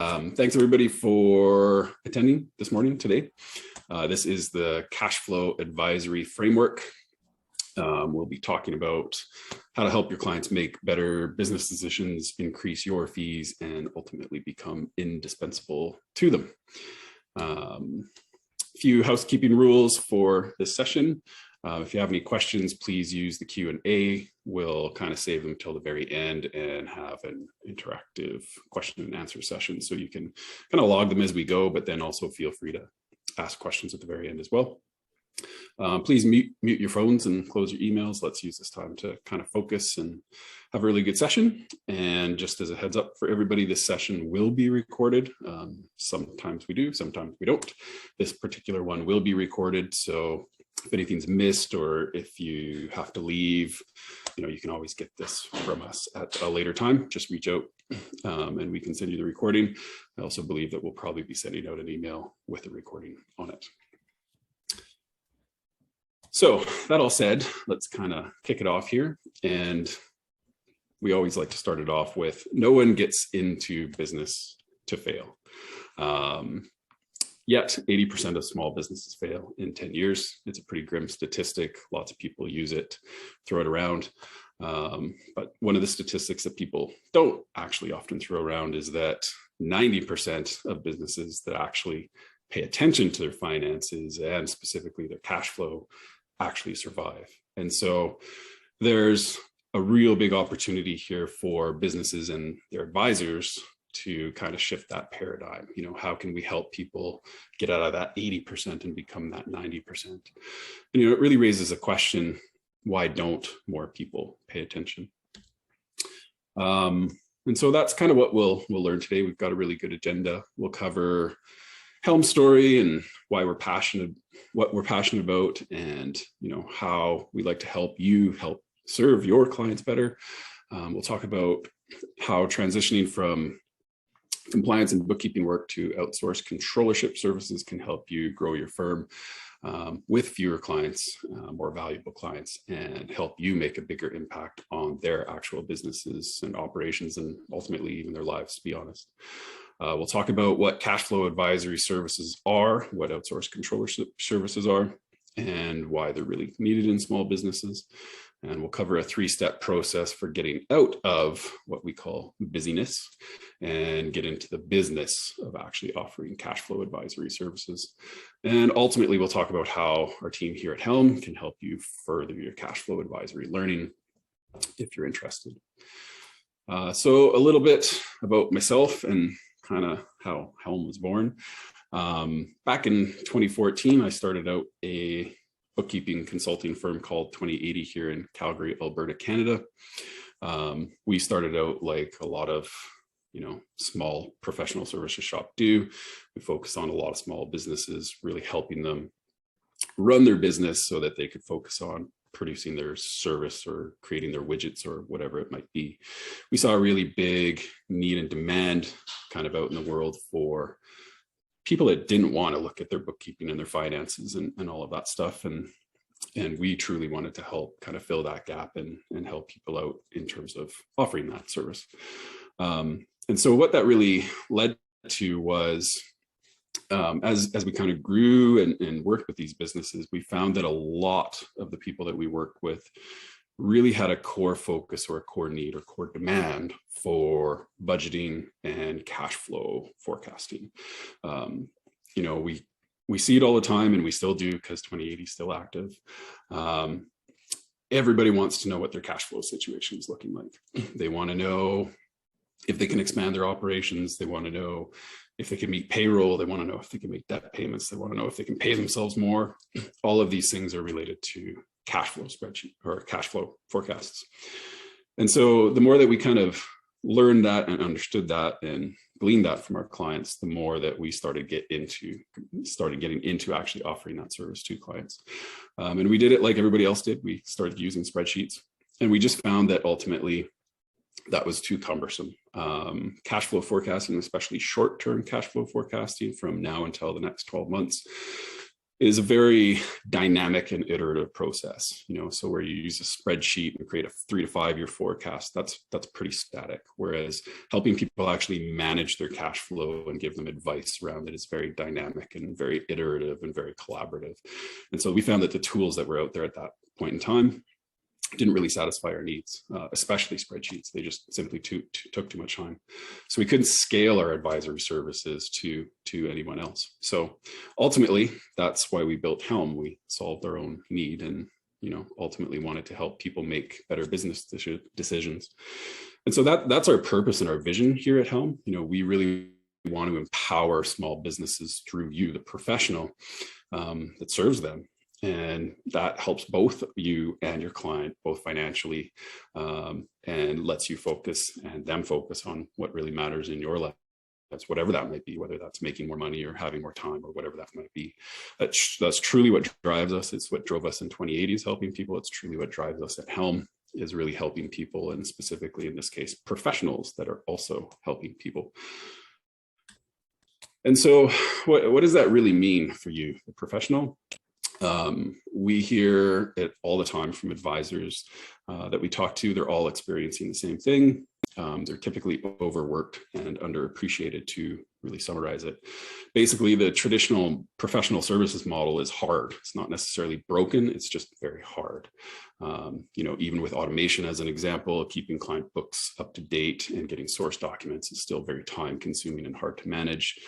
Thanks everybody for attending this morning today. This is the cash flow advisory framework. We'll be talking about how to help your clients make better business decisions, increase your fees, and ultimately become indispensable to them. A few housekeeping rules for this session. If you have any questions, please use the Q&A. We'll kind of save them till the very end and have an interactive question and answer session. So you can kind of log them as we go, but then also feel free to ask questions at the very end as well. Please mute your phones and close your emails. Let's use this time to kind of focus and have a really good session. And just as a heads up for everybody, this session will be recorded. Sometimes we do, sometimes we don't. This particular one will be recorded. So if anything's missed or if you have to leave, you can always get this from us at a later time. Just reach out and we can send you the recording. I also believe that we'll probably be sending out an email with a recording on it. So that all said, let's kind of kick it off here. And we always like to start it off with, no one gets into business to fail. Yet 80% of small businesses fail in 10 years. It's a pretty grim statistic. Lots of people use it, throw it around. But one of the statistics that people don't actually often throw around is that 90% of businesses that actually pay attention to their finances and specifically their cash flow actually survive. And so there's a real big opportunity here for businesses and their advisors to kind of shift that paradigm. How can we help people get out of that 80% and become that 90%? And, it really raises a question, why don't more people pay attention? And so that's kind of what we'll learn today. We've got a really good agenda. We'll cover Helm's story and why we're passionate, what we're passionate about, and, how we like to help serve your clients better. We'll talk about how transitioning from compliance and bookkeeping work to outsourced controllership services can help you grow your firm with fewer clients, more valuable clients, and help you make a bigger impact on their actual businesses and operations and ultimately even their lives, to be honest. We'll talk about what cash flow advisory services are, what outsourced controllership services are, and why they're really needed in small businesses. And we'll cover a 3-step process for getting out of what we call busyness and get into the business of actually offering cash flow advisory services. And ultimately, we'll talk about how our team here at Helm can help you further your cash flow advisory learning if you're interested. So a little bit about myself and kind of how Helm was born. Back in 2014, I started out a bookkeeping consulting firm called 2080 here in Calgary, Alberta, Canada. We started out like a lot of, small professional services shop do. We focus on a lot of small businesses, really helping them run their business so that they could focus on producing their service or creating their widgets or whatever it might be. We saw a really big need and demand kind of out in the world for people that didn't want to look at their bookkeeping and their finances and all of that stuff. And we truly wanted to help kind of fill that gap and help people out in terms of offering that service. And so what that really led to was, as we kind of grew and worked with these businesses, we found that a lot of the people that we worked with really had a core focus or a core need or core demand for budgeting and cash flow forecasting. We see it all the time, and we still do because 2080 is still active. Everybody wants to know what their cash flow situation is looking like. They want to know if they can expand their operations. They want to know if they can meet payroll. They want to know if they can make debt payments. They want to know if they can pay themselves more. All of these things are related to cash flow spreadsheet or cash flow forecasts. And so the more that we kind of learned that and understood that and gleaned that from our clients, the more that we started getting into actually offering that service to clients. And we did it like everybody else did. We started using spreadsheets, and we just found that ultimately that was too cumbersome. Cash flow forecasting, especially short-term cash flow forecasting from now until the next 12 months, is a very dynamic and iterative process, so where you use a spreadsheet and create a 3 to 5 year forecast, that's pretty static. Whereas helping people actually manage their cash flow and give them advice around it is very dynamic and very iterative and very collaborative. And so we found that the tools that were out there at that point in time didn't really satisfy our needs, especially spreadsheets. They just simply took too much time. So we couldn't scale our advisory services to anyone else. So ultimately, that's why we built Helm. We solved our own need and ultimately wanted to help people make better business decisions. And so that's our purpose and our vision here at Helm. We really want to empower small businesses through you, the professional that serves them. And that helps both you and your client, both financially, and lets you focus and them focus on what really matters in your life. That's whatever that might be, whether that's making more money or having more time or whatever that might be. That's truly what drives us. It's what drove us in 2080 is helping people. It's truly what drives us at Helm, is really helping people, and specifically in this case, professionals that are also helping people. And so what does that really mean for you, the professional? We hear it all the time from advisors that we talk to. They're all experiencing the same thing. They're typically overworked and underappreciated, to really summarize it. Basically, the traditional professional services model is hard. It's not necessarily broken. It's just very hard. Even with automation as an example, keeping client books up to date and getting source documents is still very time consuming and hard to manage.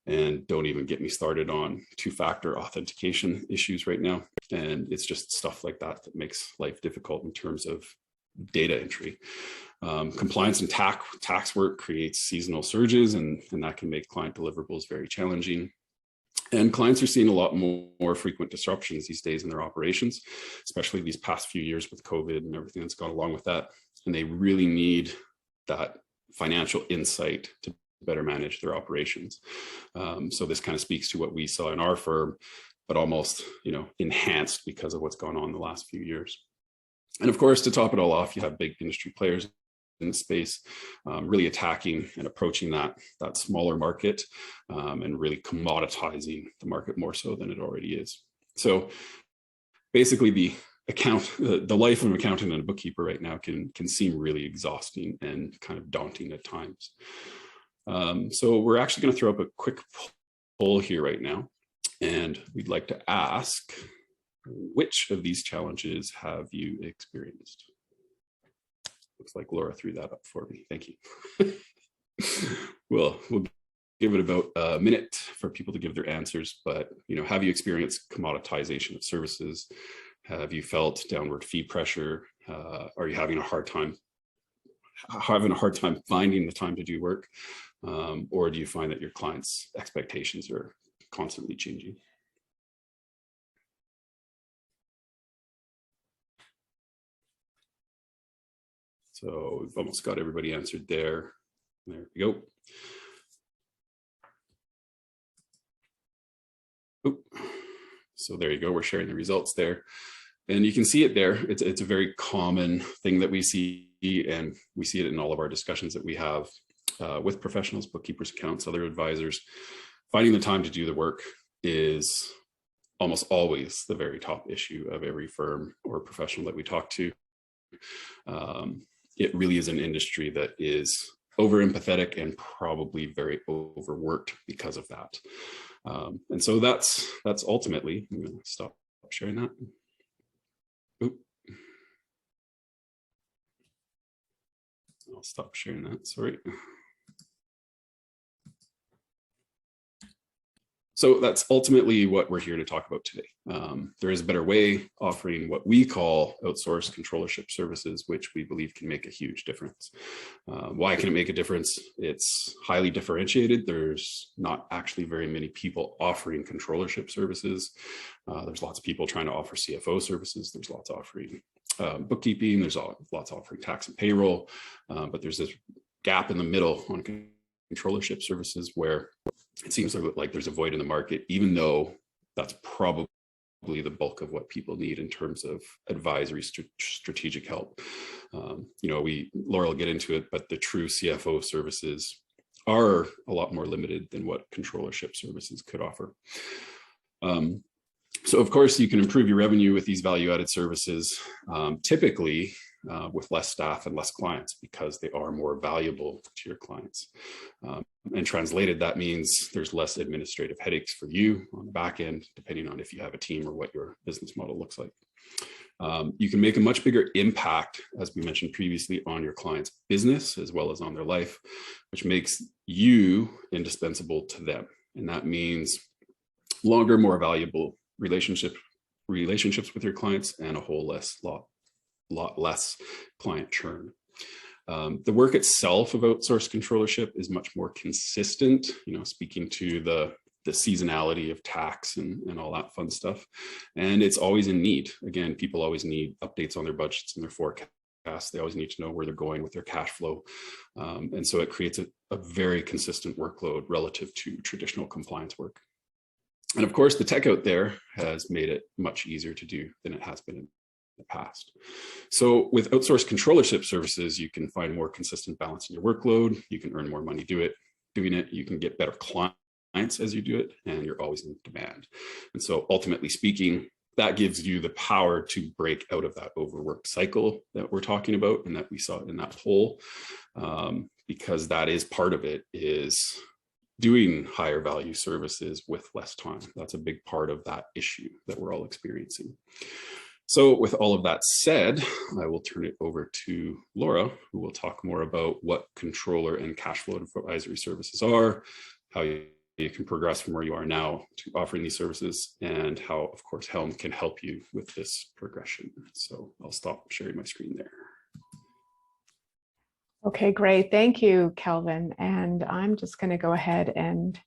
And don't even get me started on two-factor authentication issues right now. And it's just stuff like that that makes life difficult in terms of data entry. Compliance and tax work creates seasonal surges, and that can make client deliverables very challenging. And clients are seeing a lot more frequent disruptions these days in their operations, especially these past few years with COVID and everything that's gone along with that. And they really need that financial insight to better manage their operations. So this kind of speaks to what we saw in our firm, but almost, enhanced because of what's gone on in the last few years. And of course, to top it all off, you have big industry players in the space, really attacking and approaching that smaller market, and really commoditizing the market more so than it already is. So basically, the life of an accountant and a bookkeeper right now can seem really exhausting and kind of daunting at times. So we're actually going to throw up a quick poll here right now, and we'd like to ask, which of these challenges have you experienced? Looks like Laura threw that up for me. Thank you. We'll give it about a minute for people to give their answers, but have you experienced commoditization of services? Have you felt downward fee pressure? Are you having a hard time finding the time to do work? Or do you find that your clients' expectations are constantly changing? So we've almost got everybody answered there. There we go. Oop. So there you go. We're sharing the results there. And you can see it there. It's a very common thing that we see, and we see it in all of our discussions that we have with professionals, bookkeepers, accountants, other advisors. Finding the time to do the work is almost always the very top issue of every firm or professional that we talk to. It really is an industry that is over empathetic and probably very overworked because of that. And so that's ultimately, I'm going to stop sharing that. Oop. I'll stop sharing that, sorry. So that's ultimately what we're here to talk about today. There is a better way, offering what we call outsourced controllership services, which we believe can make a huge difference. Why can it make a difference? It's highly differentiated. There's not actually very many people offering controllership services. There's lots of people trying to offer CFO services. There's lots offering bookkeeping. There's lots offering tax and payroll. But there's this gap in the middle on controllership services where it seems like there's a void in the market, even though that's probably the bulk of what people need in terms of advisory strategic help. Laura will get into it, but the true CFO services are a lot more limited than what controllership services could offer. So of course, you can improve your revenue with these value-added services, typically with less staff and less clients, because they are more valuable to your clients. And translated, that means there's less administrative headaches for you on the back end, depending on if you have a team or what your business model looks like. You can make a much bigger impact, as we mentioned previously, on your client's business as well as on their life, which makes you indispensable to them. And that means longer, more valuable relationships with your clients, and a lot less client churn. The work itself of outsourced controllership is much more consistent, speaking to the seasonality of tax and all that fun stuff. And it's always in need. Again, people always need updates on their budgets and their forecasts. They always need to know where they're going with their cash flow. And so it creates a very consistent workload relative to traditional compliance work. And of course, the tech out there has made it much easier to do than it has been in the past. So with outsourced controllership services, you can find more consistent balance in your workload. You can earn more money doing it. You can get better clients as you do it, and you're always in demand. And so ultimately speaking, that gives you the power to break out of that overworked cycle that we're talking about and that we saw in that poll, because that is part of it, is doing higher value services with less time. That's a big part of that issue that we're all experiencing. So with all of that said, I will turn it over to Laura, who will talk more about what controller and cash flow advisory services are, how you can progress from where you are now to offering these services, and how, of course, Helm can help you with this progression. So I'll stop sharing my screen there. Okay, great. Thank you, Kelvin. And I'm just going to go ahead and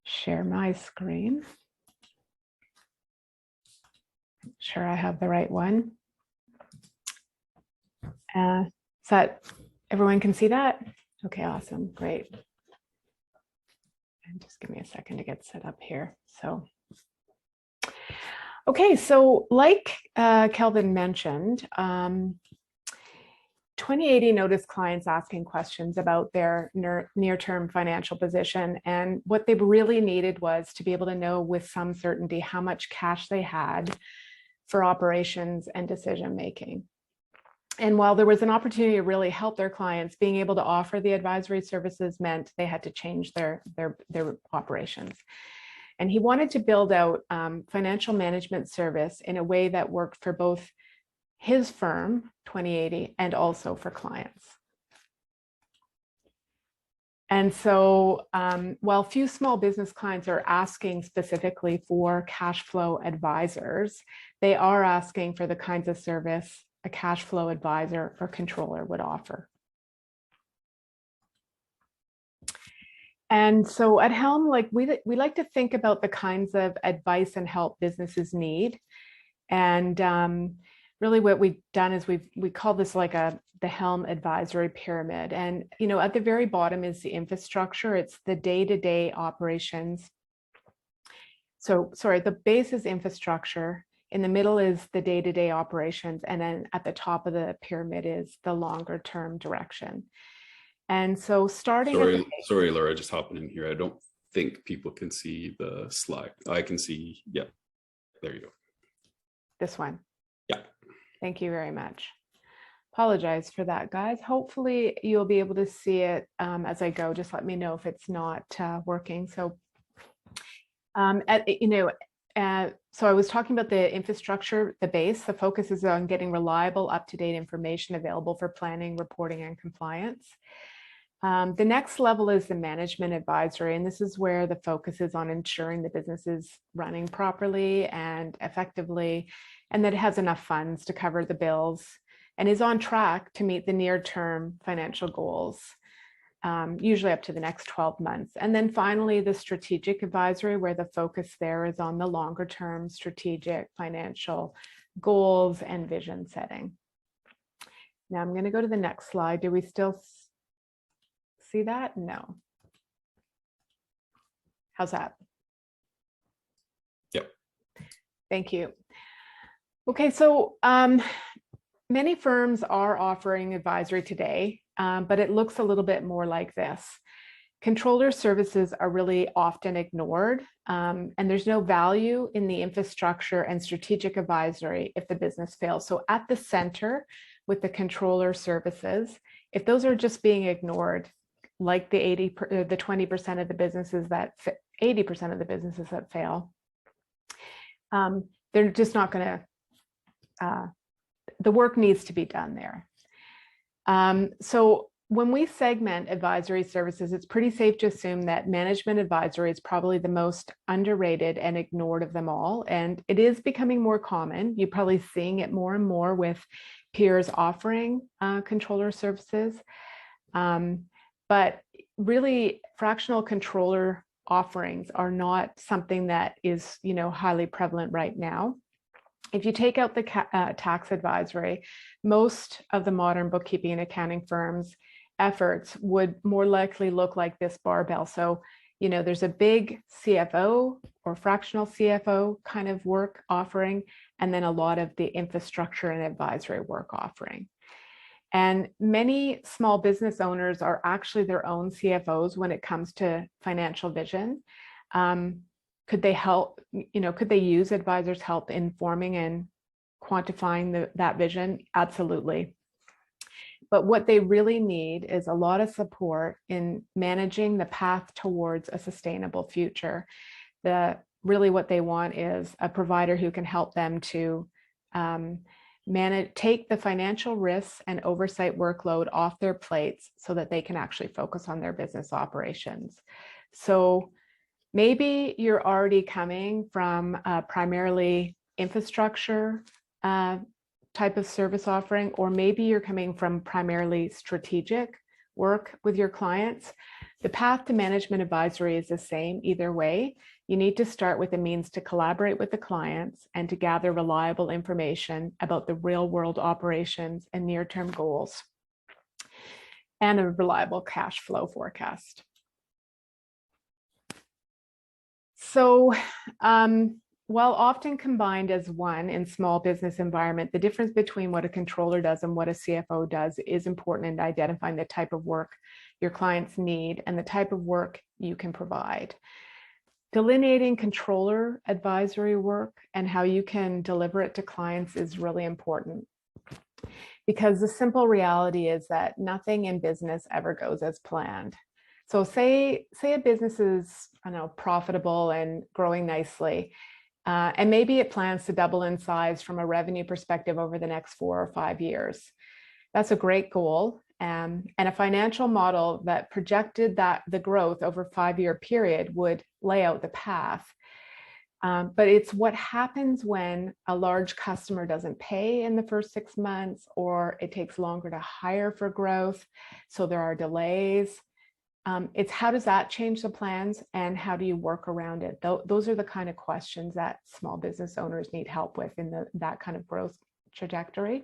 share my screen. Make sure I have the right one. So that everyone can see that? Okay, awesome. Great. And just give me a second to get set up here. So, okay, so like Kelvin mentioned, 2080 noticed clients asking questions about their near-term financial position, and what they really needed was to be able to know with some certainty how much cash they had for operations and decision-making. And while there was an opportunity to really help their clients, being able to offer the advisory services meant they had to change their operations. And he wanted to build out financial management service in a way that worked for both his firm, 2080, and also for clients. And so while few small business clients are asking specifically for cash flow advisors, they are asking for the kinds of service a cash flow advisor or controller would offer. And so at Helm, we like to think about the kinds of advice and help businesses need. And really what we've done is we call this like the Helm advisory pyramid. And at the very bottom is the infrastructure. It's the day-to-day operations. So sorry, the base is infrastructure. In the middle is the day-to-day operations. And then at the top of the pyramid is the longer term direction. And so starting sorry, Laura, just hopping in here. I don't think people can see the slide. I can see, yeah, there you go. This one. Yeah. Thank you very much. Apologize for that, guys. Hopefully you'll be able to see it as I go. Just let me know if it's not working. So, so I was talking about the infrastructure, the base. The focus is on getting reliable, up-to-date information available for planning, reporting, and compliance. The next level is the management advisory, and this is where the focus is on ensuring the business is running properly and effectively, and that it has enough funds to cover the bills and is on track to meet the near-term financial goals, usually up to the next 12 months. And then finally, the strategic advisory, where the focus there is on the longer-term strategic financial goals and vision setting. Now I'm going to go to the next slide. Do we still see that? No. How's that? Yep. Thank you. Okay, so many firms are offering advisory today, but it looks a little bit more like this. Controller services are really often ignored, and there's no value in the infrastructure and strategic advisory if the business fails. So at the center with the controller services, if those are just being ignored, like the 20% of the businesses that 80% of the businesses that fail, they're just not going to. The work needs to be done there. So when we segment advisory services, it's pretty safe to assume that management advisory is probably the most underrated and ignored of them all. And it is becoming more common. You're probably seeing it more and more with peers offering controller services. But really, fractional controller offerings are not something that is, highly prevalent right now. If you take out the tax advisory, most of the modern bookkeeping and accounting firms' efforts would more likely look like this barbell. So, there's a big CFO or fractional CFO kind of work offering, and then a lot of the infrastructure and advisory work offering. And many small business owners are actually their own CFOs when it comes to financial vision. Could they help, could they use advisors' help in forming and quantifying that vision? Absolutely. But what they really need is a lot of support in managing the path towards a sustainable future. Really what they want is a provider who can help them to take the financial risks and oversight workload off their plates so that they can actually focus on their business operations. So maybe you're already coming from a primarily infrastructure type of service offering, or maybe you're coming from primarily strategic work with your clients. The path to management advisory is the same either way. You need to start with a means to collaborate with the clients and to gather reliable information about the real world operations and near-term goals, and a reliable cash flow forecast. So while often combined as one in small business environment, the difference between what a controller does and what a CFO does is important in identifying the type of work your clients need and the type of work you can provide. Delineating controller advisory work and how you can deliver it to clients is really important, because the simple reality is that nothing in business ever goes as planned. So say a business is, profitable and growing nicely, and maybe it plans to double in size from a revenue perspective over the next 4 or 5 years. That's a great goal, and a financial model that projected that the growth over a 5-year period would lay out the path. But it's what happens when a large customer doesn't pay in the first 6 months, or it takes longer to hire for growth, so there are delays. It's how does that change the plans, and how do you work around it? Those are the kind of questions that small business owners need help with in that kind of growth trajectory.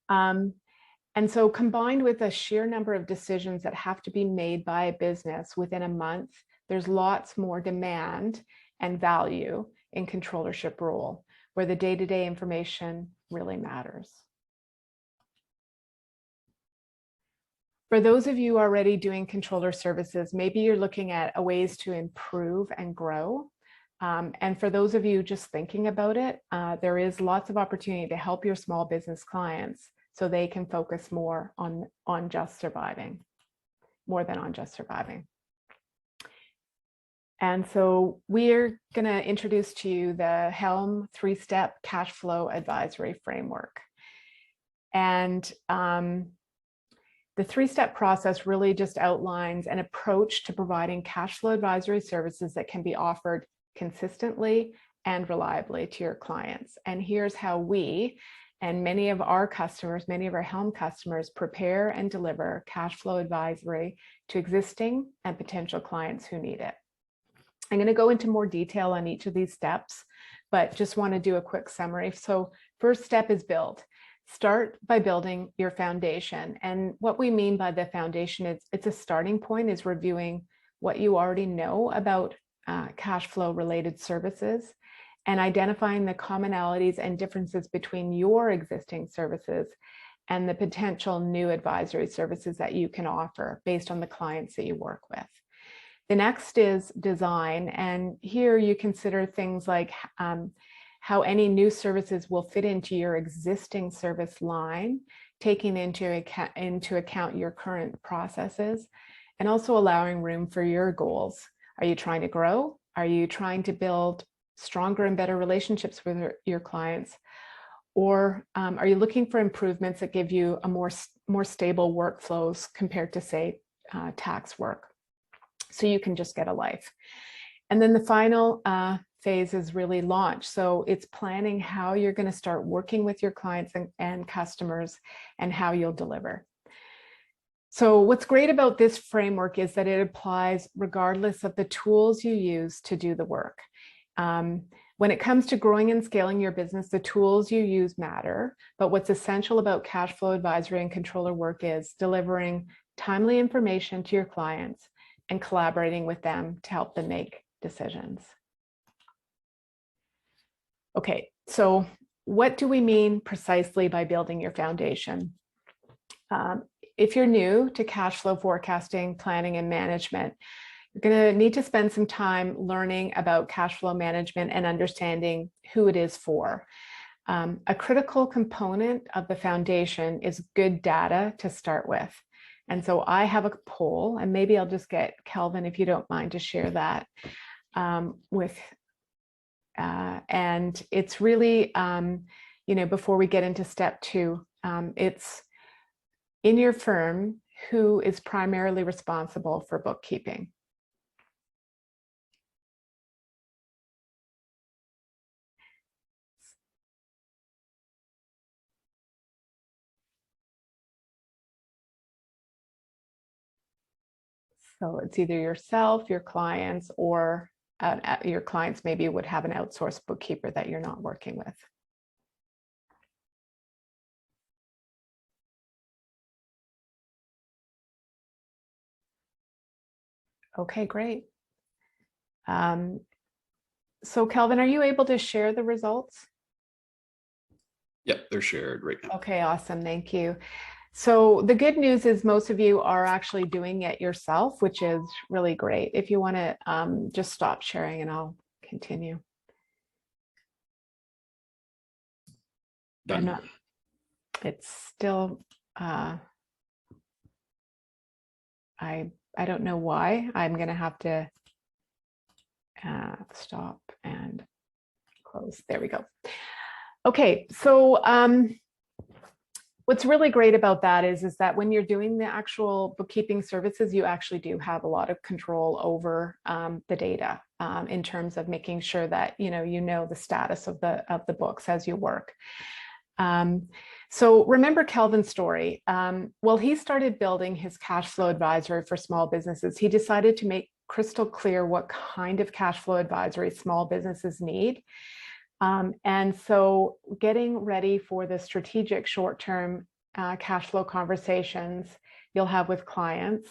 And so combined with a sheer number of decisions that have to be made by a business within a month, there's lots more demand and value in controllership role, where the day-to-day information really matters. For those of you already doing controller services, maybe you're looking at ways to improve and grow. And for those of you just thinking about it, there is lots of opportunity to help your small business clients so they can focus more on just surviving, more than on just surviving. And so we're going to introduce to you the Helm 3-step cash flow advisory framework. And the 3-step process really just outlines an approach to providing cash flow advisory services that can be offered consistently and reliably to your clients. And here's how we and many of our customers, many of our Helm customers, prepare and deliver cash flow advisory to existing and potential clients who need it. I'm going to go into more detail on each of these steps, but just want to do a quick summary. So first step is build. Start by building your foundation. And what we mean by the foundation is it's a starting point, is reviewing what you already know about cash flow related services and identifying the commonalities and differences between your existing services and the potential new advisory services that you can offer based on the clients that you work with. The next is design, and here you consider things like how any new services will fit into your existing service line, taking into account your current processes, and also allowing room for your goals. Are you trying to grow? Are you trying to build stronger and better relationships with your clients? Or are you looking for improvements that give you a more stable workflows compared to, say, tax work, so you can just get a life? And then the final phase is really launch. So it's planning how you're going to start working with your clients and customers and how you'll deliver. So what's great about this framework is that it applies regardless of the tools you use to do the work. When it comes to growing and scaling your business, the tools you use matter, but what's essential about cash flow advisory and controller work is delivering timely information to your clients and collaborating with them to help them make decisions. Okay, so what do we mean precisely by building your foundation? If you're new to cash flow forecasting, planning, and management, you're going to need to spend some time learning about cash flow management and understanding who it is for. A critical component of the foundation is good data to start with. And so I have a poll, and maybe I'll just get Kelvin, if you don't mind, to share that with. And it's really, before we get into step 2, it's in your firm who is primarily responsible for bookkeeping. So it's either yourself, your clients, or your clients maybe would have an outsourced bookkeeper that you're not working with. Okay, great. So Kelvin, are you able to share the results? Yep, they're shared right now. Okay, awesome, thank you. So the good news is most of you are actually doing it yourself, which is really great. If you want to just stop sharing and I'll continue. Done. It's still, I don't know why. I'm going to have to stop and close. There we go. Okay, so what's really great about that is that when you're doing the actual bookkeeping services, you actually do have a lot of control over the data in terms of making sure that you know the status of the books as you work. So remember Kelvin's story. Well, he started building his cash flow advisory for small businesses. He decided to make crystal clear what kind of cash flow advisory small businesses need. And so getting ready for the strategic short-term cash flow conversations you'll have with clients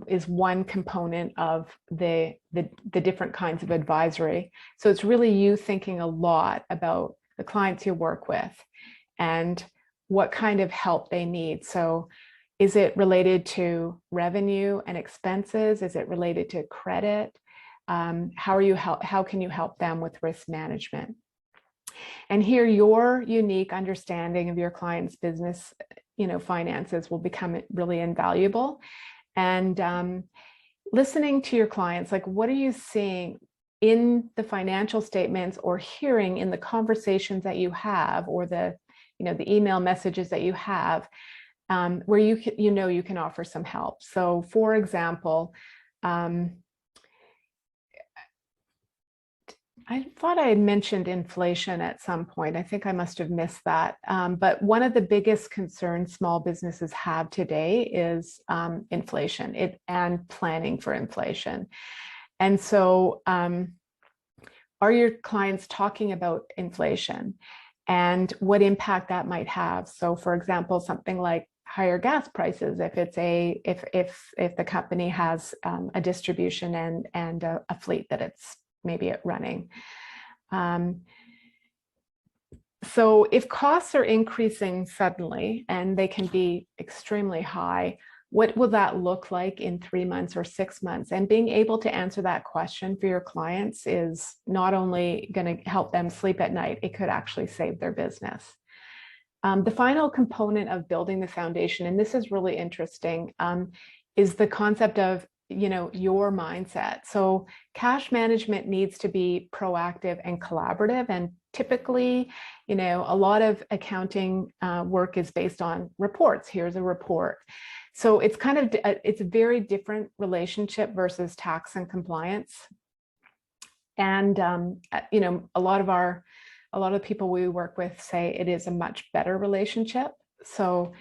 is one component of the different kinds of advisory. So it's really you thinking a lot about the clients you work with and what kind of help they need. So is it related to revenue and expenses? Is it related to credit? How can you help them with risk management? And here your unique understanding of your client's business, finances will become really invaluable. And listening to your clients, like what are you seeing in the financial statements or hearing in the conversations that you have or the email messages that you have where you can offer some help. So for example, I thought I had mentioned inflation at some point. I think I must have missed that. But one of the biggest concerns small businesses have today is inflation and planning for inflation. And so are your clients talking about inflation and what impact that might have? So for example, something like higher gas prices, if the company has a distribution and a fleet that it's maybe running. So if costs are increasing suddenly, and they can be extremely high, what will that look like in 3 months or 6 months? And being able to answer that question for your clients is not only going to help them sleep at night, it could actually save their business. The final component of building the foundation, and this is really interesting, is the concept of your mindset. So cash management needs to be proactive and collaborative, and typically a lot of accounting work is based on reports. Here's a report. So it's it's a very different relationship versus tax and compliance. And a lot of people we work with say it is a much better relationship. So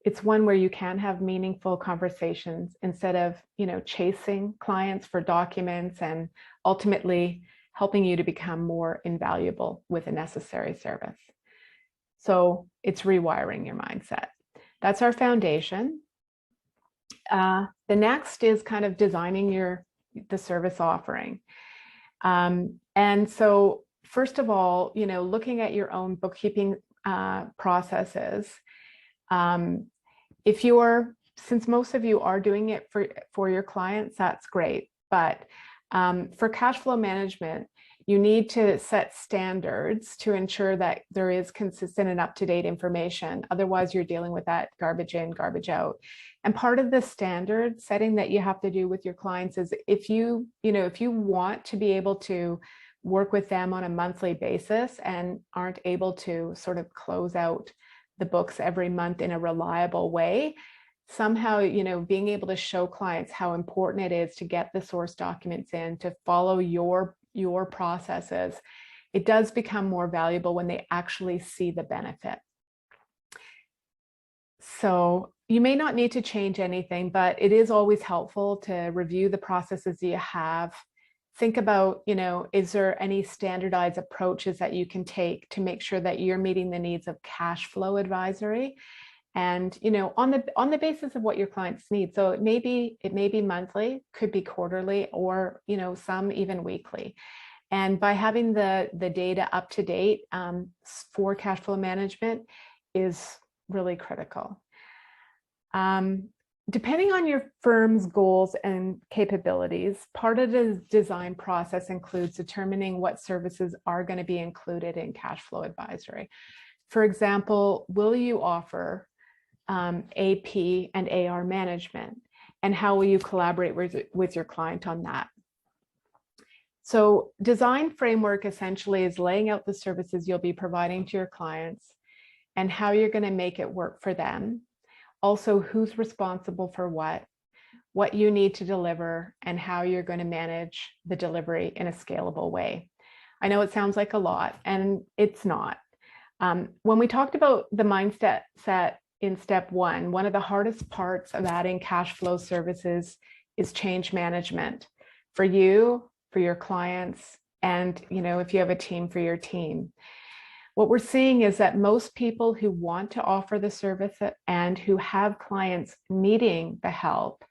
it's one where you can have meaningful conversations instead of chasing clients for documents and ultimately helping you to become more invaluable with a necessary service. So it's rewiring your mindset. That's our foundation. The next is kind of designing the service offering. And so first of all, looking at your own bookkeeping processes. Since most of you are doing it for your clients, that's great. But for cash flow management, you need to set standards to ensure that there is consistent and up-to-date information. Otherwise, you're dealing with that garbage in, garbage out. And part of the standard setting that you have to do with your clients is if you want to be able to work with them on a monthly basis and aren't able to sort of close out the books every month in a reliable way, somehow, being able to show clients how important it is to get the source documents in, to follow your processes, it does become more valuable when they actually see the benefit. So you may not need to change anything, but it is always helpful to review the processes you have. Think about, is there any standardized approaches that you can take to make sure that you're meeting the needs of cash flow advisory, and on the basis of what your clients need. So it may be monthly, could be quarterly, or some even weekly. And by having the data up to date for cash flow management is really critical. Depending on your firm's goals and capabilities, part of the design process includes determining what services are going to be included in cash flow advisory. For example, will you offer AP and AR management? And how will you collaborate with your client on that? So design framework essentially is laying out the services you'll be providing to your clients and how you're going to make it work for them. Also, who's responsible for what you need to deliver, and how you're going to manage the delivery in a scalable way. I know it sounds like a lot, and it's not. When we talked about the mindset set in step one of the hardest parts of adding cash flow services is change management for you, for your clients, and if you have a team, for your team. What we're seeing is that most people who want to offer the service and who have clients needing the help,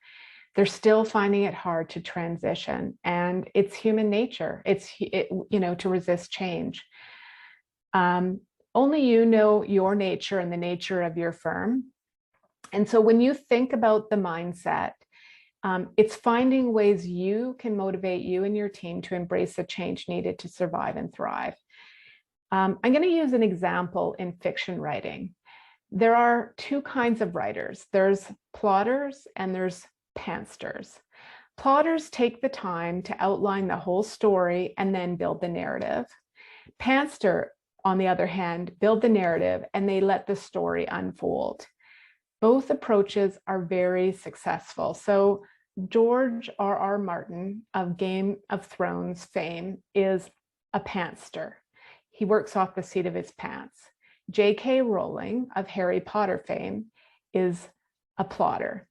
they're still finding it hard to transition. And it's human nature. It's to resist change. Only you know your nature and the nature of your firm. And so when you think about the mindset, it's finding ways you can motivate you and your team to embrace the change needed to survive and thrive. I'm going to use an example in fiction writing. There are two kinds of writers. There's plotters and there's pantsters. Plotters take the time to outline the whole story and then build the narrative. Pantster, on the other hand, build the narrative and they let the story unfold. Both approaches are very successful. So George R.R. Martin of Game of Thrones fame is a pantster. He works off the seat of his pants. J.K. Rowling of Harry Potter fame is a plodster.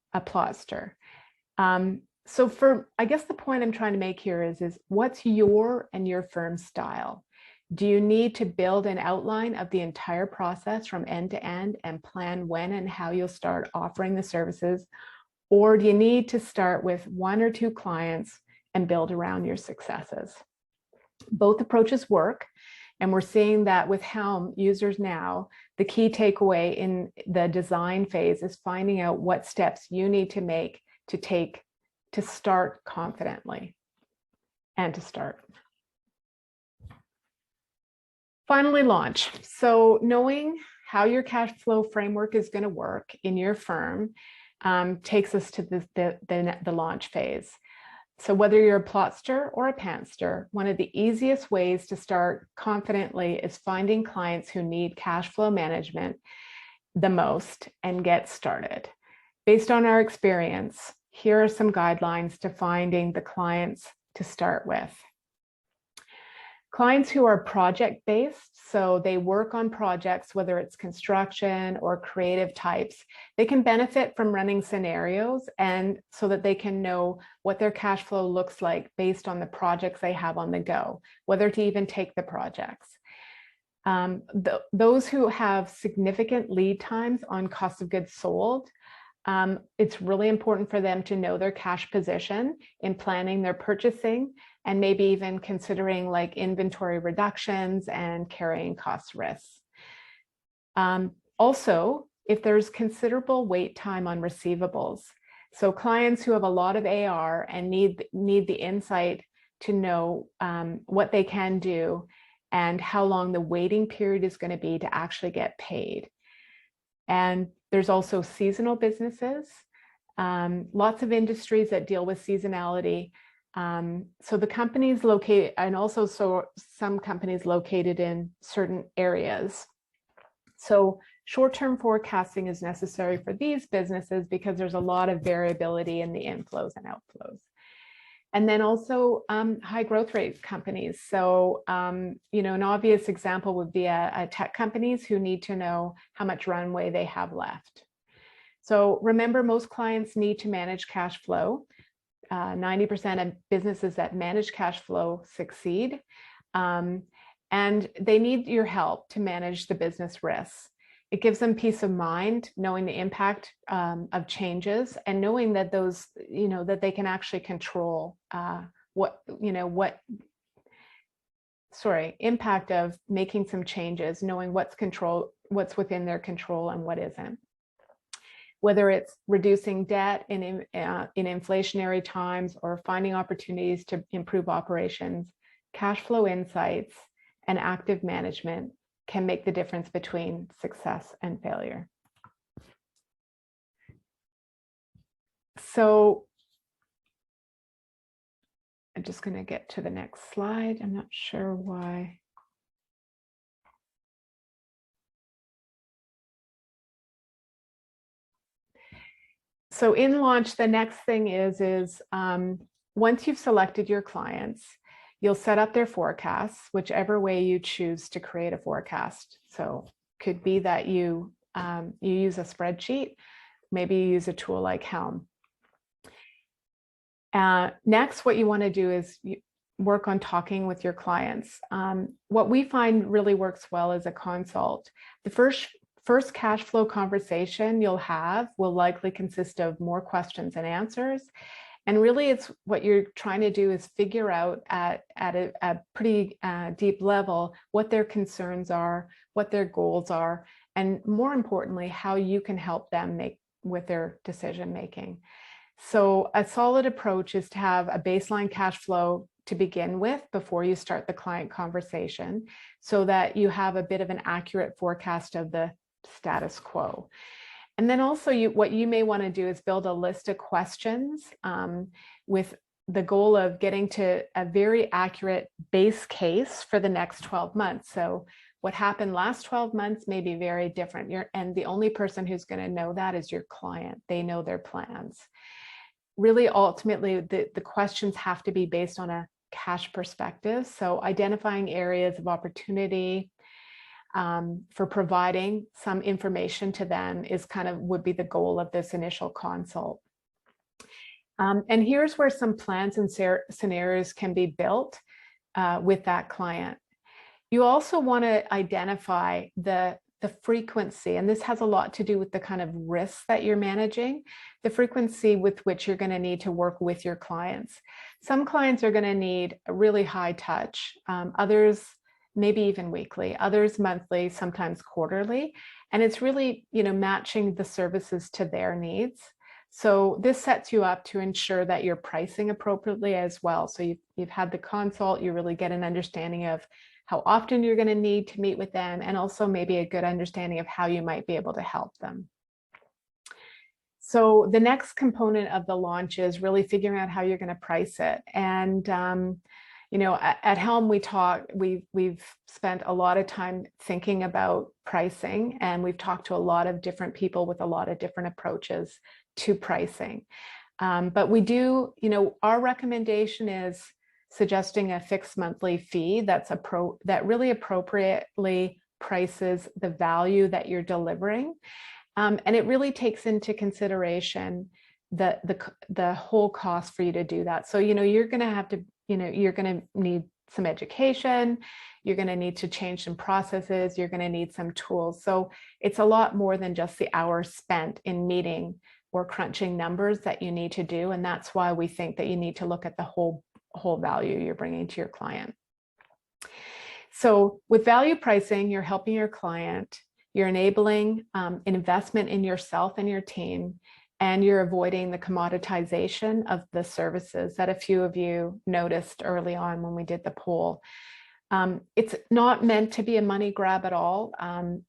So I guess the point I'm trying to make here is what's your and your firm's style? Do you need to build an outline of the entire process from end to end and plan when and how you'll start offering the services? Or do you need to start with one or two clients and build around your successes? Both approaches work. And we're seeing that with Helm users now, the key takeaway in the design phase is finding out what steps you need to make to start confidently and to start. Finally, launch. So knowing how your cash flow framework is going to work in your firm takes us to the launch phase. So whether you're a plotster or a pantster, one of the easiest ways to start confidently is finding clients who need cash flow management the most and get started. Based on our experience, here are some guidelines to finding the clients to start with. Clients who are project-based, so they work on projects, whether it's construction or creative types, they can benefit from running scenarios and so that they can know what their cash flow looks like based on the projects they have on the go, whether to even take the projects. Those who have significant lead times on cost of goods sold, it's really important for them to know their cash position in planning their purchasing and maybe even considering like inventory reductions and carrying cost risks. Also, if there's considerable wait time on receivables, so clients who have a lot of AR and need the insight to know what they can do and how long the waiting period is going to be to actually get paid. And there's also seasonal businesses, lots of industries that deal with seasonality. So the companies located, and also some companies located in certain areas. So short-term forecasting is necessary for these businesses because there's a lot of variability in the inflows and outflows. And then also high growth rate companies. So, you know, an obvious example would be a tech companies who need to know how much runway they have left. So remember, most clients need to manage cash flow. 90% of businesses that manage cash flow succeed. And they need your help to manage the business risks. It gives them peace of mind, knowing the impact of changes and knowing that those, you know, that they can actually control impact of making some changes, knowing what's within their control and what isn't. Whether it's reducing debt in inflationary times or finding opportunities to improve operations, cash flow insights and active management can make the difference between success and failure. So I'm just going to get to the next slide. I'm not sure why. So in launch, the next thing is once you've selected your clients, you'll set up their forecasts, whichever way you choose to create a forecast. So could be that you use a spreadsheet, maybe you use a tool like Helm. Next, what you want to do is work on talking with your clients. What we find really works well is a consult. The first cash flow conversation you'll have will likely consist of more questions and answers. And really, it's what you're trying to do is figure out at a pretty deep level what their concerns are, what their goals are, and more importantly, how you can help them make with their decision making. So a solid approach is to have a baseline cash flow to begin with before you start the client conversation, so that you have a bit of an accurate forecast of the status quo. And then also what you may want to do is build a list of questions with the goal of getting to a very accurate base case for the next 12 months. So what happened last 12 months may be very different. And the only person who's going to know that is your client. They know their plans. Really, ultimately, the questions have to be based on a cash perspective. So identifying areas of opportunity, for providing some information to them is would be the goal of this initial consult. And here's where some plans and scenarios can be built with that client. You also want to identify the frequency, and this has a lot to do with the kind of risks that you're managing, the frequency with which you're going to need to work with your clients. Some clients are going to need a really high touch. Others maybe even weekly, others monthly, sometimes quarterly. And it's really, matching the services to their needs. So this sets you up to ensure that you're pricing appropriately as well. So you've had the consult, you really get an understanding of how often you're going to need to meet with them, and also maybe a good understanding of how you might be able to help them. So the next component of the launch is really figuring out how you're going to price it. And at Helm, we've spent a lot of time thinking about pricing, and we've talked to a lot of different people with a lot of different approaches to pricing. But we do, our recommendation is suggesting a fixed monthly fee that really appropriately prices the value that you're delivering. And it really takes into consideration the whole cost for you to do that. So, you're going to have to, you're going to need some education, you're going to need to change some processes, you're going to need some tools. So it's a lot more than just the hours spent in meeting or crunching numbers that you need to do. And that's why we think that you need to look at the whole value you're bringing to your client. So with value pricing, you're helping your client, you're enabling an investment in yourself and your team, and you're avoiding the commoditization of the services that a few of you noticed early on when we did the poll. It's not meant to be a money grab at all,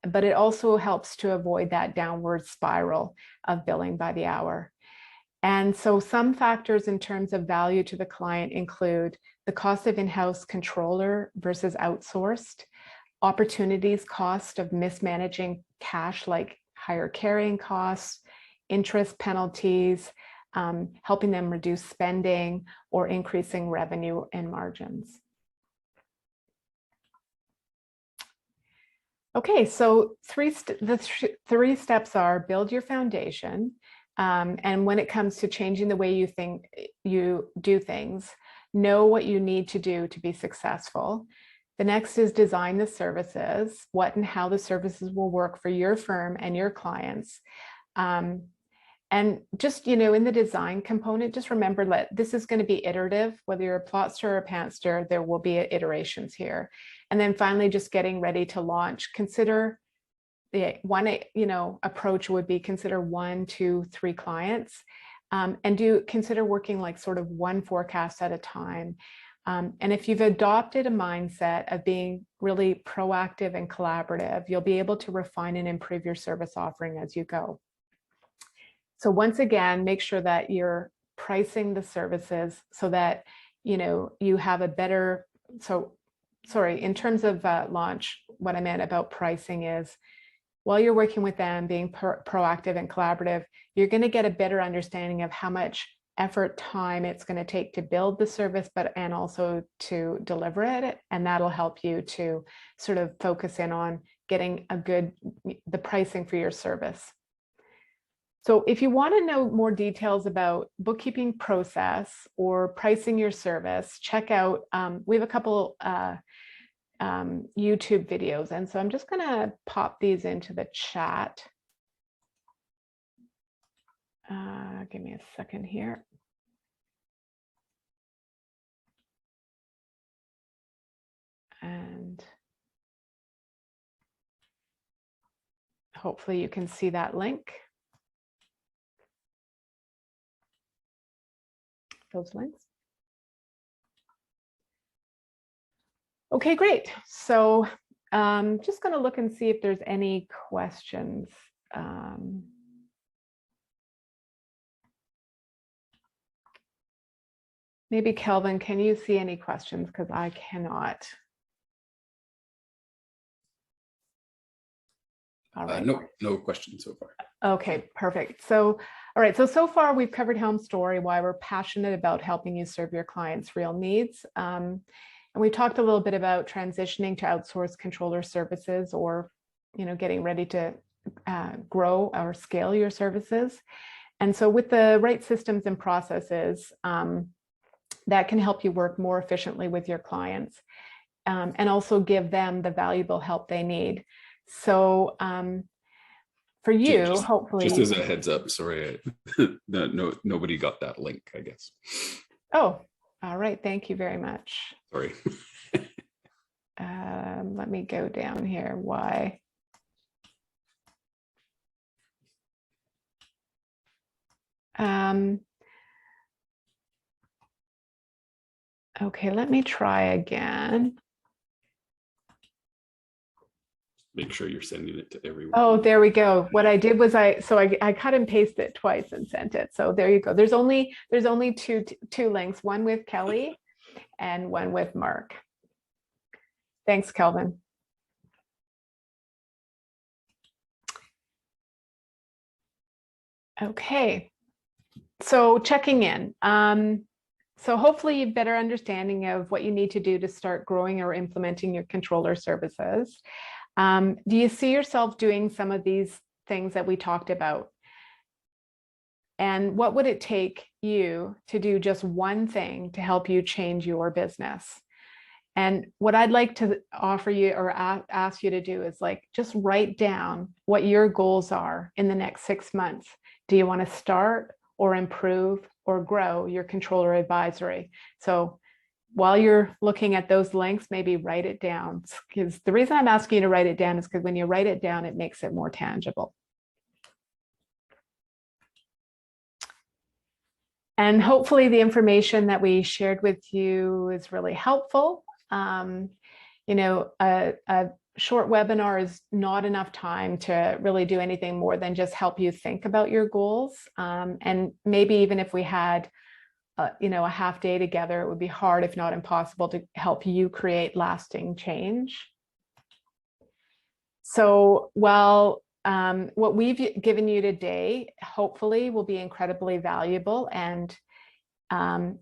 but it also helps to avoid that downward spiral of billing by the hour. And so some factors in terms of value to the client include the cost of in-house controller versus outsourced, opportunities cost of mismanaging cash like higher carrying costs, interest penalties, helping them reduce spending, or increasing revenue and margins. Okay, so the three steps are: build your foundation. And when it comes to changing the way you do things, know what you need to do to be successful. The next is design the services, what and how the services will work for your firm and your clients. And just, in the design component, just remember that this is going to be iterative. Whether you're a plotster or a pantster, there will be iterations here. And then finally, just getting ready to launch. Consider one, approach would be consider 1, 2, 3 clients, and consider working like sort of one forecast at a time. And if you've adopted a mindset of being really proactive and collaborative, you'll be able to refine and improve your service offering as you go. So once again, make sure that you're pricing the services so that, you have a better, in terms of launch, what I meant about pricing is, while you're working with them, being proactive and collaborative, you're going to get a better understanding of how much effort, time it's going to take to build the service, and also to deliver it. And that'll help you to sort of focus in on getting the pricing for your service. So if you want to know more details about bookkeeping process or pricing your service, check out, we have a couple YouTube videos. And so I'm just going to pop these into the chat. Give me a second here. And hopefully you can see that link. Those links. Okay, great. So just going to look and see if there's any questions. Maybe Kelvin, can you see any questions? Because I cannot. All right. No questions so far. Okay, perfect. So, all right. So far we've covered Helm's story, why we're passionate about helping you serve your clients' real needs. And we talked a little bit about transitioning to outsourced controller services, or, getting ready to grow or scale your services. And so with the right systems and processes, that can help you work more efficiently with your clients, and also give them the valuable help they need. So for you, hopefully. Just as a heads up, sorry, nobody got that link, I guess. Oh, all right. Thank you very much. Sorry. let me go down here. Why? Okay, let me try again. Make sure you're sending it to everyone. Oh, there we go. What I did was I cut and pasted it twice and sent it. So there you go. There's only two links, one with Kelly and one with Mark. Thanks, Kelvin. Okay, so checking in. So hopefully you have better understanding of what you need to do to start growing or implementing your controller services. Do you see yourself doing some of these things that we talked about? And what would it take you to do just one thing to help you change your business? And what I'd like to offer you or ask you to do is just write down what your goals are in the next 6 months. Do you want to start or improve or grow your controller advisory? So while you're looking at those links, maybe write it down, because the reason I'm asking you to write it down is because when you write it down, it makes it more tangible. And hopefully the information that we shared with you is really helpful. You know, a short webinar is not enough time to really do anything more than just help you think about your goals. And maybe even if we had you know, a half day together, it would be hard, if not impossible, to help you create lasting change. So while what we've given you today, hopefully will be incredibly valuable and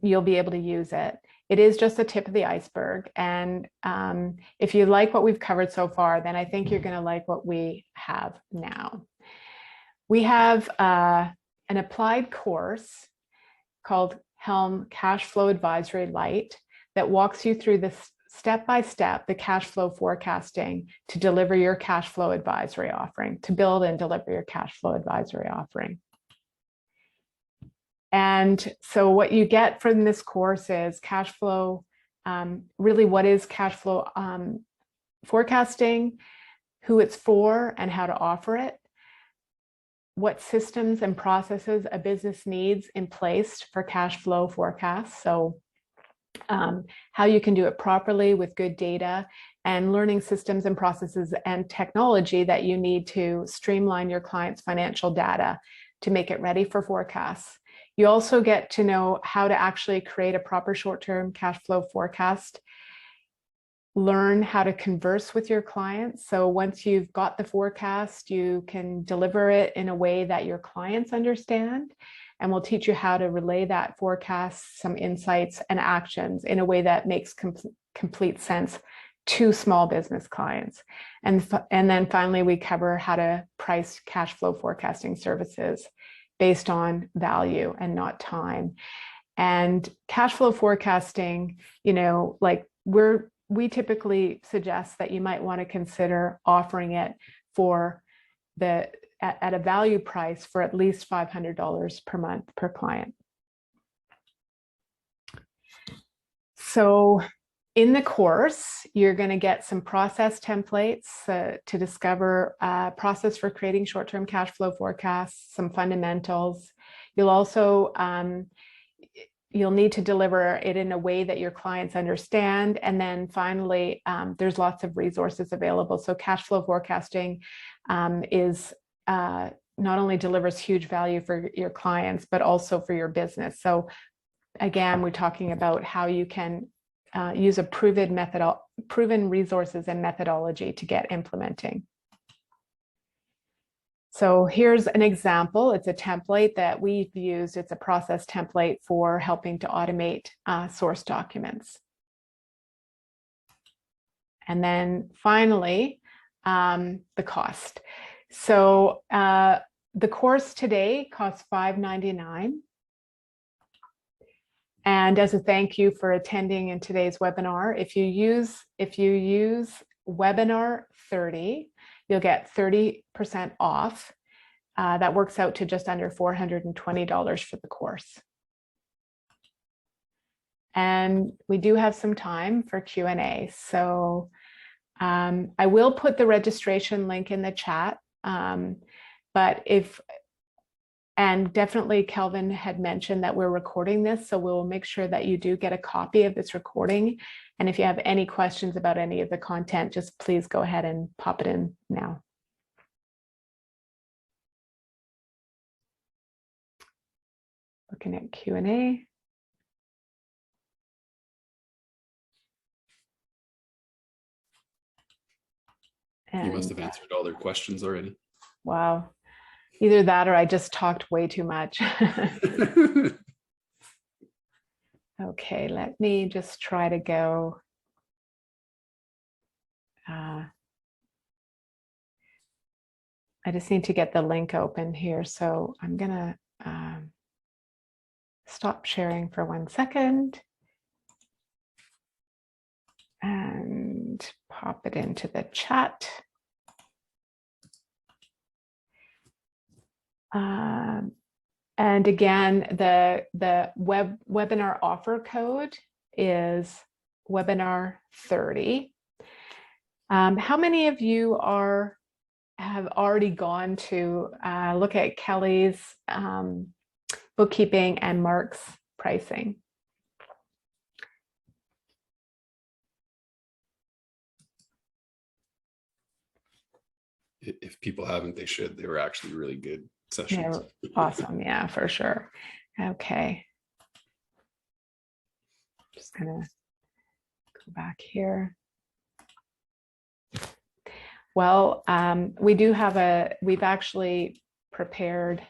you'll be able to use it. It is just the tip of the iceberg. And if you like what we've covered so far, then I think you're going to like what we have now. We have an applied course called Helm Cash Flow Advisory Lite that walks you through this step-by-step, the cash flow forecasting to deliver your cash flow advisory offering, to build and deliver your cash flow advisory offering. And so what you get from this course is cash flow, really what is cash flow forecasting, who it's for and how to offer it, what systems and processes a business needs in place for cash flow forecasts. So how you can do it properly with good data, and learning systems and processes and technology that you need to streamline your client's financial data to make it ready for forecasts. You also get to know how to actually create a proper short-term cash flow forecast, learn how to converse with your clients. So once you've got the forecast, you can deliver it in a way that your clients understand, and we'll teach you how to relay that forecast, some insights and actions in a way that makes complete sense to small business clients. And then finally, we cover how to price cash flow forecasting services based on value and not time. And cash flow forecasting, you know, like we typically suggest that you might want to consider offering it for at a value price for at least $500 per month per client. So in the course, you're going to get some process templates to discover a process for creating short-term cash flow forecasts, some fundamentals. You'll also you'll need to deliver it in a way that your clients understand. And then finally, there's lots of resources available. So cash flow forecasting is not only delivers huge value for your clients, but also for your business. So again, we're talking about how you can use a proven resources and methodology to get implementing. So here's an example. It's a template that we've used. It's a process template for helping to automate source documents. And then finally, the cost. So the course today costs $5.99. And as a thank you for attending in today's webinar, if you use webinar 30, you'll get 30% off. That works out to just under $420 for the course. And we do have some time for Q&A. So I will put the registration link in the chat, but and definitely Kelvin had mentioned that we're recording this, so we'll make sure that you do get a copy of this recording. And if you have any questions about any of the content, just please go ahead and pop it in now. Looking at Q&A. You must have answered all their questions already. Wow. Either that or I just talked way too much. Okay, let me just try to go. I just need to get the link open here. So I'm gonna stop sharing for 1 second and pop it into the chat. And again, the webinar offer code is webinar 30. How many of you have already gone to look at Kelly's bookkeeping and Mark's pricing? If people haven't, they should. They were actually really good sessions. Yeah, awesome. Yeah, for sure. Okay. Just gonna go back here. Well, we've actually prepared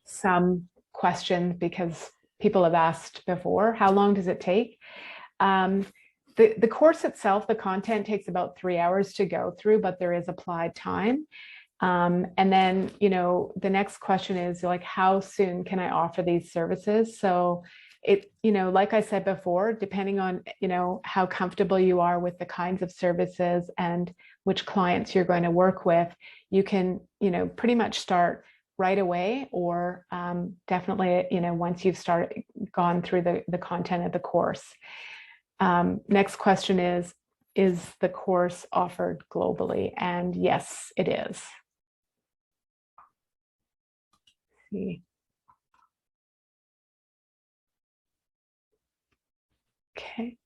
some questions because people have asked before, how long does it take? The course itself, the content takes about 3 hours to go through, but there is applied time. And then, the next question is like, how soon can I offer these services? So like I said before, depending on, how comfortable you are with the kinds of services and which clients you're going to work with, you can, pretty much start right away, or definitely, once you've gone through the content of the course. Next question is the course offered globally? And yes, it is. See. Okay.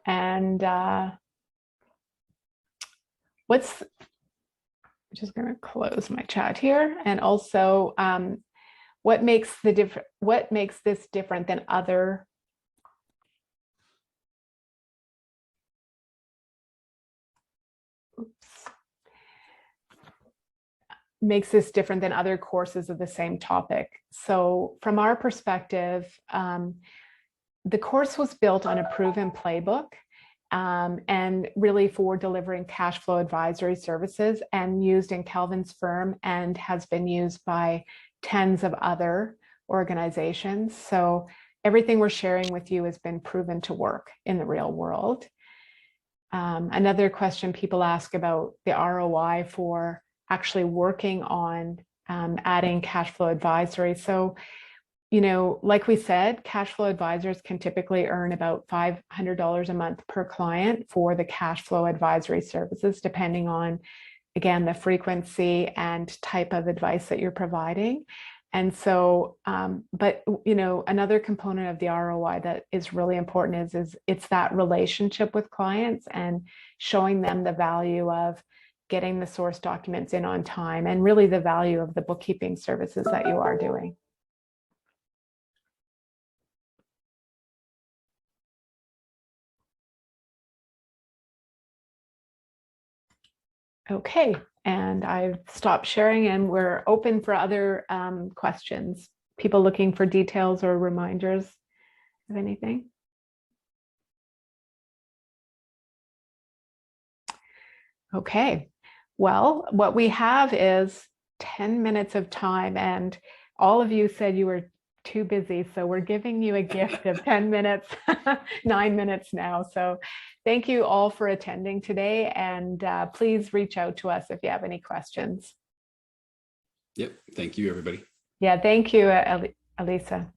And I'm just going to close my chat here. And also, what makes this different than other courses of the same topic? So from our perspective, the course was built on a proven playbook, and really for delivering cash flow advisory services, and used in Kelvin's firm and has been used by tens of other organizations. So everything we're sharing with you has been proven to work in the real world. Another question people ask about the ROI for actually working on adding cash flow advisory. So, like we said, cash flow advisors can typically earn about $500 a month per client for the cash flow advisory services, depending on, again, the frequency and type of advice that you're providing. And so, but, another component of the ROI that is really important is it's that relationship with clients and showing them the value of getting the source documents in on time, and really the value of the bookkeeping services that you are doing. Okay, and I've stopped sharing, and we're open for other questions. People looking for details or reminders of anything? Okay, well, what we have is 10 minutes of time, and all of you said you were too busy, so we're giving you a gift of 10 minutes, 9 minutes now. So thank you all for attending today, and please reach out to us if you have any questions. Yep, thank you, everybody. Yeah, thank you, Elisa.